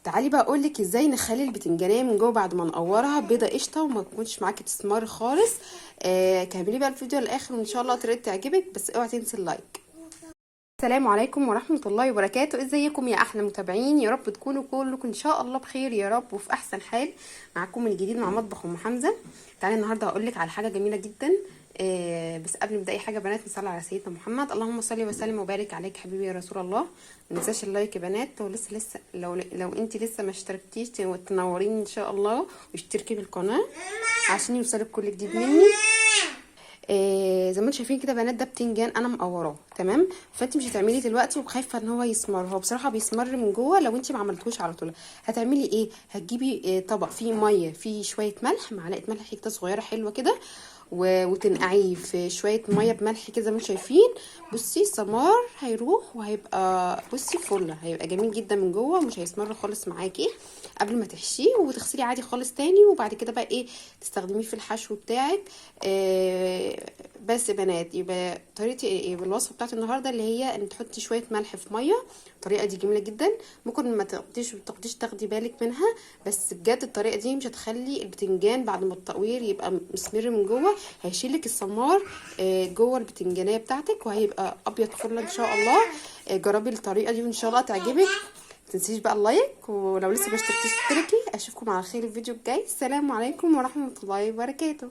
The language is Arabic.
تعالي بقى اقولك ازاي نخلي البتنجانيه من جوه بعد ما نقورها بيضه قشطه وما تكونش معاكي تسمر خالص. كملي بقى الفيديو للاخر وان شاء الله طريقتي تعجبك، بس اوعي تنسي اللايك. السلام عليكم ورحمه الله وبركاته، ازيكم يا احلى متابعين؟ يا رب تكونوا كلكم ان شاء الله بخير يا رب وفي احسن حال. معاكم من جديد مع مطبخ ام حمزه. تعالي النهارده هقولك على حاجه جميله جدا. بس قبل ما نبدا اي حاجه بنات نصلي على سيدنا محمد، اللهم صل وسلم وبارك عليك حبيبي يا رسول الله. ما ننساش اللايك يا بنات، لو انت لسه ما اشتركتيش تنوريني ان شاء الله واشتركي بالقناه عشان يوصلك كل جديد مني. زي ما انتم شايفين كده بنات، ده بتنجان انا مقوراه تمام. فانت مش هتعملي دلوقتي وخايفه ان هو يسمر، هو بصراحه بيسمر من جوه لو انت ما عملتوش على طول. هتعملي ايه؟ هتجيبي طبق فيه ميه، فيه شويه ملح، معلقه ملح كده صغيره حلوه كده، وتنقعيه في شويه ميه بملح كده زي ما انتم شايفين. بصي السمار هيروح وهيبقى بصي فله، هيبقى جميل جدا من جوه ومش هيسمر خالص معاكي. قبل ما تحشيه وتغسلي عادي خالص تاني، وبعد كده بقى ايه تستخدميه في الحشو بتاعك. بس بنات يبقى طريقتي ايه بالوصفه بتاعت النهارده، اللي هي ان تحطي شويه ملح في ميه. الطريقه دي جميله جدا، ممكن ما تاخديش تاخدي بالك منها، بس بجد الطريقه دي مش هتخلي البتنجان بعد ما التقوير يبقى مسمر من جوه، هيشيلك السمار جوه البتنجانيه بتاعتك وهيبقى ابيض فل ان شاء الله. جربي الطريقه دي وان شاء الله تعجبك. متنسيش بقى اللايك، ولو لسه ما اشتركتيش اشتركي. اشوفكم على خير الفيديو الجاي. السلام عليكم ورحمه الله وبركاته.